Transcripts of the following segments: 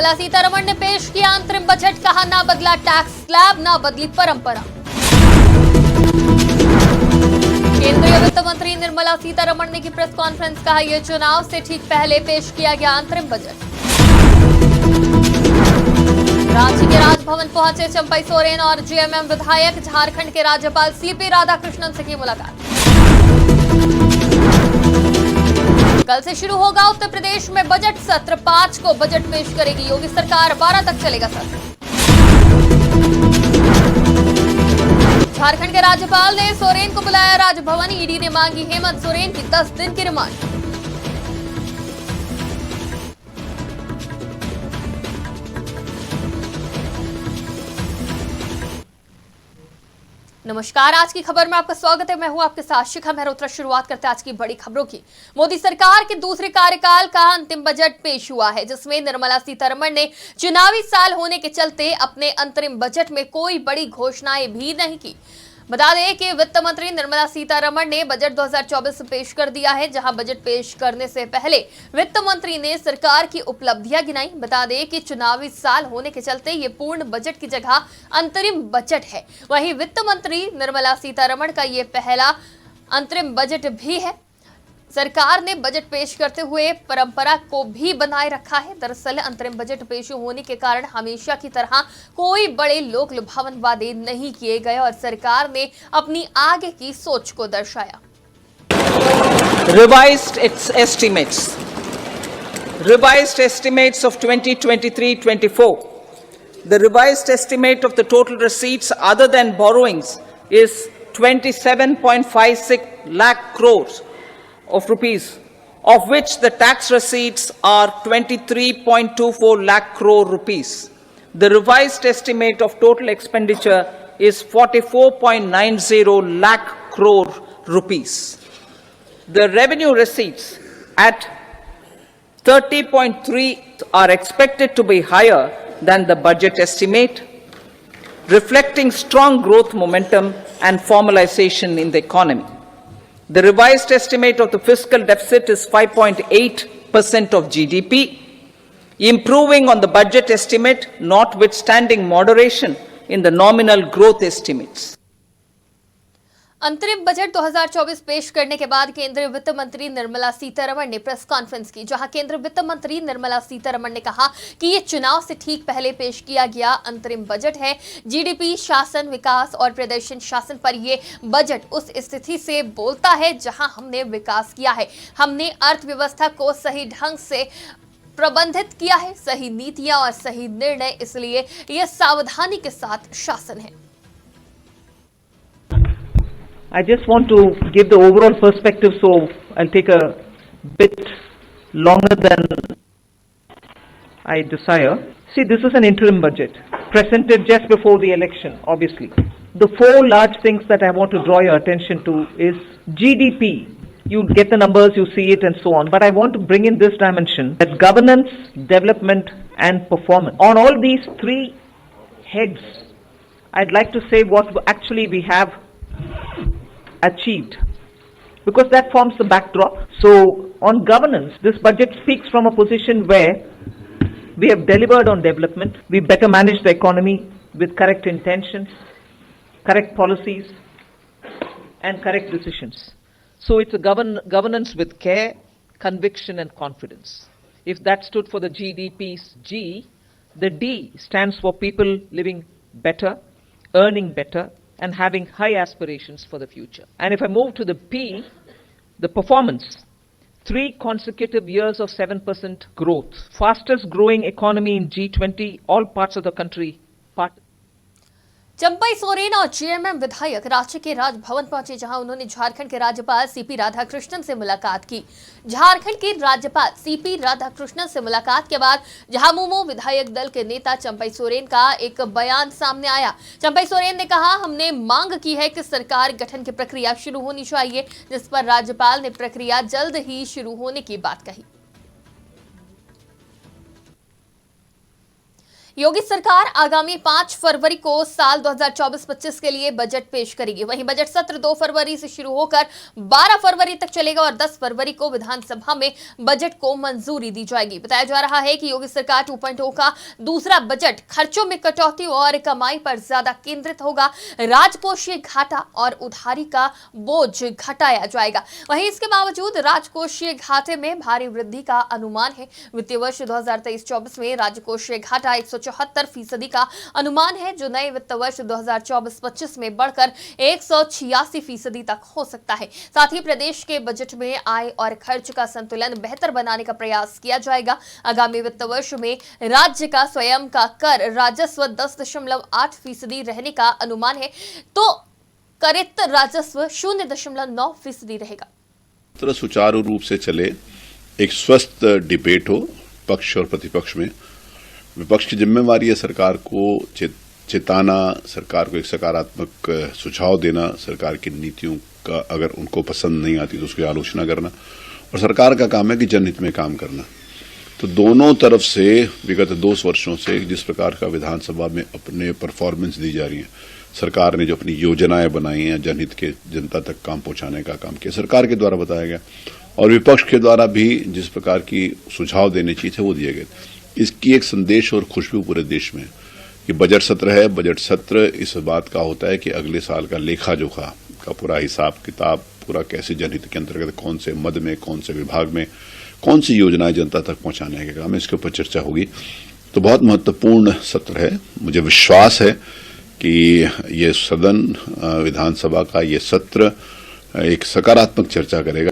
निर्मला सीतारमण ने पेश किया अंतरिम बजट, कहा ना बदला टैक्स स्लैब, ना बदली परंपरा। केंद्रीय वित्त मंत्री निर्मला सीतारमण ने की प्रेस कॉन्फ्रेंस, कहा यह चुनाव से ठीक पहले पेश किया गया अंतरिम बजट। रांची के राजभवन पहुंचे चंपई सोरेन और जेएमएम विधायक, झारखंड के राज्यपाल सीपी राधाकृष्णन से की मुलाकात। कल से शुरू होगा उत्तर प्रदेश में बजट सत्र, 5 को बजट पेश करेगी योगी सरकार, 12 तक चलेगा सत्र। झारखंड के राज्यपाल ने सोरेन को बुलाया राजभवन, ईडी ने मांगी हेमंत सोरेन की 10 दिन की रिमांड। नमस्कार, आज की खबर में आपका स्वागत है। मैं हूं आपके साथ शिखा मेहरोत्रा। शुरुआत करते हैं आज की बड़ी खबरों की। मोदी सरकार के दूसरे कार्यकाल का अंतिम बजट पेश हुआ है, जिसमें निर्मला सीतारमण ने चुनावी साल होने के चलते अपने अंतरिम बजट में कोई बड़ी घोषणाएं भी नहीं की। बता दें कि वित्त मंत्री निर्मला सीतारमण ने बजट 2024 पेश कर दिया है, जहां बजट पेश करने से पहले वित्त मंत्री ने सरकार की उपलब्धियां गिनाई। बता दें कि चुनावी साल होने के चलते ये पूर्ण बजट की जगह अंतरिम बजट है। वहीं वित्त मंत्री निर्मला सीतारमण का ये पहला अंतरिम बजट भी है। सरकार ने बजट पेश करते हुए परंपरा को भी बनाए रखा है। दरअसल अंतरिम बजट पेश होने के कारण हमेशा की तरह कोई बड़े लोक लुभावन वादे नहीं किए गए और सरकार ने अपनी आगे की सोच को दर्शाया। Revised estimates of 2023-24. The revised estimate of the total receipts other than borrowings is 27.56 lakh crores of rupees, of which the tax receipts are 23.24 lakh crore rupees. The revised estimate of total expenditure is 44.90 lakh crore rupees. The revenue receipts at 30.3 are expected to be higher than the budget estimate, reflecting strong growth momentum and formalization in the economy. The revised estimate of the fiscal deficit is 5.8% of GDP, improving on the budget estimate, notwithstanding moderation in the nominal growth estimates. अंतरिम budget 2024 पेश करने के बाद केंद्रीय वित्त मंत्री निर्मला सीतारमण ने press conference की, जहां केंद्रीय वित्त मंत्री निर्मला सीतारमण ने कहा कि ये चुनाव से ठीक पहले पेश किया गया अंतरिम बजट है। जीडीपी, शासन, विकास और प्रदर्शन शासन पर ये बजट उस स्थिति से बोलता है जहां हमने विकास किया है। हमने अर्थव्यवस्था को सही ढंग से प्रबंधित किया है, सही नीतियां और सही निर्णय, इसलिए यह सावधानी के साथ शासन है। I just want to give the overall perspective, so I'll take a bit longer than I desire. See, this is an interim budget presented just before the election, obviously. The 4 large things that I want to draw your attention to is GDP. You get the numbers, you see it and so on, but I want to bring in this dimension, that governance, development and performance. On all these 3 heads, I'd like to say what actually we have achieved, because that forms the backdrop. So on governance, this budget speaks from a position where we have delivered on development, we better manage the economy with correct intentions, correct policies and correct decisions. So it's a governance with care, conviction and confidence. If that stood for the GDP's G, the D stands for people living better, earning better and having high aspirations for the future. And if I move to the P, the performance, 3 consecutive years of 7% growth, fastest growing economy in G20, all parts of the country part. Champai Soren और JMM विधायक रांची के राजभवन पहुंचे, जहां उन्होंने झारखंड के राज्यपाल CP Radhakrishnan से मुलाकात की। झारखंड के राज्यपाल सीपी राधाकृष्णन से मुलाकात के बाद झामुमो विधायक दल के नेता चंपई सोरेन का एक बयान सामने आया। चंपई सोरेन ने कहा, हमने मांग की है कि सरकार गठन की प्रक्रिया शुरू होनी चाहिए, जिस पर राज्यपाल ने प्रक्रिया जल्द ही शुरू होने की बात कही। योगी सरकार आगामी 5 फरवरी को साल 2024-25 के लिए बजट पेश करेगी। वहीं बजट सत्र 2 फरवरी से शुरू होकर 12 फरवरी तक चलेगा और 10 फरवरी को विधानसभा में बजट को मंजूरी दी जाएगी। बताया जा रहा है कि योगी सरकार 2.0 का दूसरा बजट खर्चों में कटौती और कमाई पर ज्यादा केंद्रित होगा। राजकोषीय घाटा और उधारी का बोझ घटाया जाएगा। वहीं इसके बावजूद राजकोषीय घाटे में भारी वृद्धि का अनुमान है। वित्तीय वर्ष 2023-24 में राजकोषीय घाटा 174% का अनुमान है, जो नए वित्त वर्ष 2024-25 में बढ़कर 186% तक हो सकता है। साथ ही प्रदेश के बजट में आय और खर्च का संतुलन बेहतर बनाने का प्रयास किया जाएगा। आगामी वित्त वर्ष में राज्य का स्वयं का कर राजस्व 10.8% रहने का अनुमान है, तो करित राजस्व 0.9% रहेगा। सुचारू रूप से चले, एक स्वस्थ डिबेट हो पक्ष और प्रतिपक्ष में। विपक्ष की जिम्मेवारी है सरकार को चेताना, सरकार को एक सकारात्मक सुझाव देना, सरकार की नीतियों का अगर उनको पसंद नहीं आती तो उसकी आलोचना करना, और सरकार का काम है कि जनहित में काम करना। तो दोनों तरफ से विगत 2 वर्षों से जिस प्रकार का विधानसभा में अपने परफॉर्मेंस दी जा रही है, सरकार ने जो अपनी योजनाएं बनाई हैं जनहित के जनता तक काम पहुंचाने का काम किया, सरकार के द्वारा बताया गया, और विपक्ष के द्वारा भी जिस प्रकार की सुझाव देने चाहिए थे वो दिए गए। इसकी एक संदेश और खुशबू पूरे देश में कि बजट सत्र है। बजट सत्र इस बात का होता है कि अगले साल का लेखा जोखा का पूरा हिसाब किताब, पूरा कैसे जनहित के अंतर्गत कौन से मद में, कौन से विभाग में, कौन सी योजनाएं जनता तक पहुंचाने का काम है, इसके ऊपर चर्चा होगी। तो बहुत महत्वपूर्ण सत्र है। मुझे विश्वास है कि ये सदन, विधानसभा का ये सत्र एक सकारात्मक चर्चा करेगा।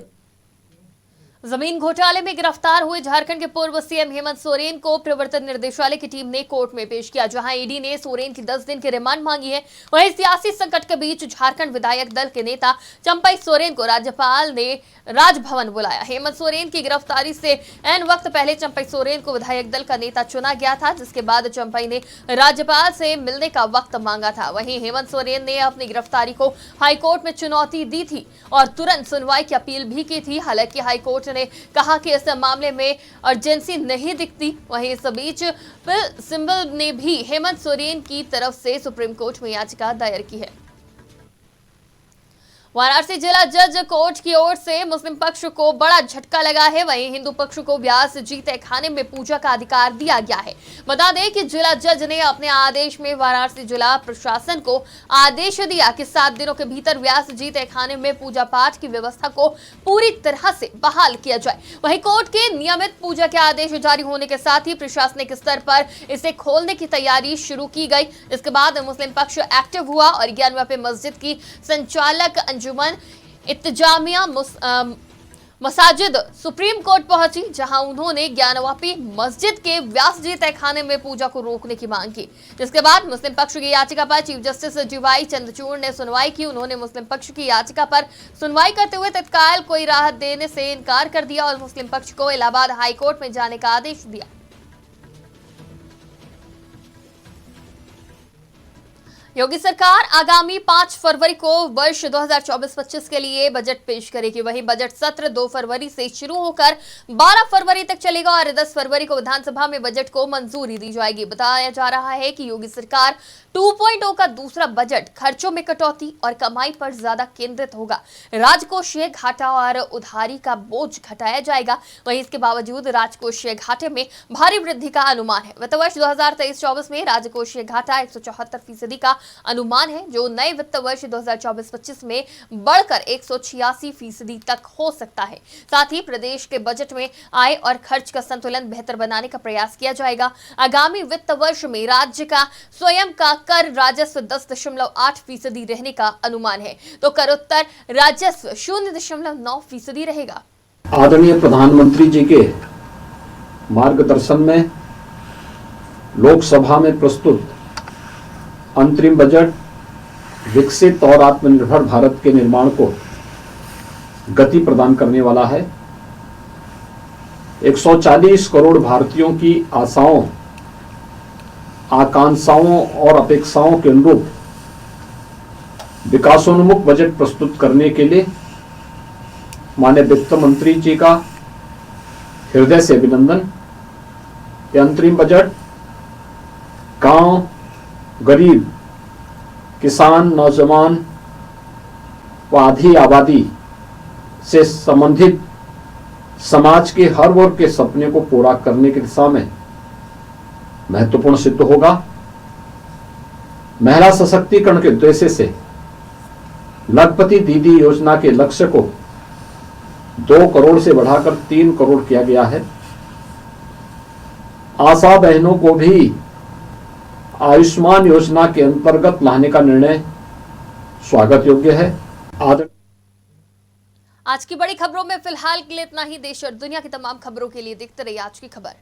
जमीन घोटाले में गिरफ्तार हुए झारखंड के पूर्व सीएम हेमंत सोरेन को प्रवर्तन निर्देशालय की टीम ने कोर्ट में पेश किया, जहां ईडी ने सोरेन की 10 दिन की रिमांड मांगी है। वहीं सियासी संकट के बीच झारखंड विधायक दल के नेता चंपई सोरेन को राज्यपाल ने राजभवन बुलाया। हेमंत सोरेन की गिरफ्तारी से एन वक्त पहले चंपई सोरेन को विधायक दल का नेता चुना गया था, जिसके बाद चंपई ने राज्यपाल से मिलने का वक्त मांगा था। वहीं हेमंत सोरेन ने अपनी गिरफ्तारी को हाईकोर्ट में चुनौती दी थी और तुरंत सुनवाई की अपील भी की थी। हालांकि हाईकोर्ट ने कहा कि इस मामले में अर्जेंसी नहीं दिखती। वहीं इस बीच फिल सिंबल ने भी हेमंत सोरेन की तरफ से सुप्रीम कोर्ट में याचिका दायर की है। वाराणसी जिला जज कोर्ट की ओर से मुस्लिम पक्ष को बड़ा झटका लगा है। वहीं हिंदू पक्ष को व्यास जी तहखाने में पूजा का अधिकार दिया गया है। बता दें कि जिला जज ने अपने आदेश में वाराणसी जिला प्रशासन को आदेश दिया कि 7 दिनों के भीतर व्यास जी तहखाने में पूजा पाठ की व्यवस्था को पूरी तरह से बहाल किया जाए। वहीं कोर्ट के नियमित पूजा के आदेश जारी होने के साथ ही प्रशासनिक स्तर पर इसे खोलने की तैयारी शुरू की गई। इसके बाद मुस्लिम पक्ष एक्टिव हुआ और ज्ञानवापी मस्जिद की संचालक अंजुमन इत्तेजामिया मसाजिद सुप्रीम कोर्ट पहुंची, जहां उन्होंने ज्ञानवापी मस्जिद के व्यास जी तहखाने में पूजा को रोकने की मांग की। जिसके बाद मुस्लिम पक्ष की याचिका पर चीफ जस्टिस जीवाई चंद्रचूड़ ने सुनवाई की। उन्होंने मुस्लिम पक्ष की याचिका पर सुनवाई करते हुए तत्काल कोई राहत देने से इनकार कर दिया और मुस्लिम पक्ष को इलाहाबाद हाईकोर्ट में जाने का आदेश दिया। योगी सरकार आगामी 5 फरवरी को वर्ष 2024-25 के लिए बजट पेश करेगी। वहीं बजट सत्र 2 फरवरी से शुरू होकर 12 फरवरी तक चलेगा और 10 फरवरी को विधानसभा में बजट को मंजूरी दी जाएगी। बताया जा रहा है कि योगी सरकार 2.0 का दूसरा बजट खर्चों में कटौती और कमाई पर ज्यादा केंद्रित होगा। राजकोषीय घाटा और उधारी का बोझ घटाया जाएगा। वहीं इसके बावजूद राजकोषीय घाटे में भारी वृद्धि का अनुमान है। वित्त वर्ष 2023-24 में राजकोषीय घाटा 174% का अनुमान है, जो नए वित्त वर्ष 2024-25 में बढ़कर 186% तक हो सकता है। साथ ही प्रदेश के बजट में आय और खर्च का संतुलन बेहतर बनाने का प्रयास किया जाएगा। आगामी वित्त वर्ष में राज्य का स्वयं का कर राजस्व 10.8% रहने का अनुमान है, तो करोत्तर राजस्व 0.9% रहेगा। आदरणीय प्रधानमंत्री जी के मार्गदर्शन में लोकसभा में प्रस्तुत अंतरिम बजट विकसित और आत्मनिर्भर भारत के निर्माण को गति प्रदान करने वाला है। 140 करोड़ भारतीयों की आशाओं, आकांक्षाओं और अपेक्षाओं के अनुरूप विकासोन्मुख बजट प्रस्तुत करने के लिए माननीय वित्त मंत्री जी का हृदय से अभिनंदन। यह अंतरिम बजट गांव, गरीब, किसान, नौजवान व आधी आबादी से संबंधित समाज के हर वर्ग के सपने को पूरा करने की दिशा में महत्वपूर्ण सिद्ध होगा। महिला सशक्तिकरण के उद्देश्य से लखपति दीदी योजना के लक्ष्य को 2 करोड़ से बढ़ाकर 3 करोड़ किया गया है। आशा बहनों को भी आयुष्मान योजना के अंतर्गत लाने का निर्णय स्वागत योग्य है। आज की बड़ी खबरों में फिलहाल के लिए इतना ही। देश और दुनिया की तमाम खबरों के लिए देखते रहिए आज की खबर।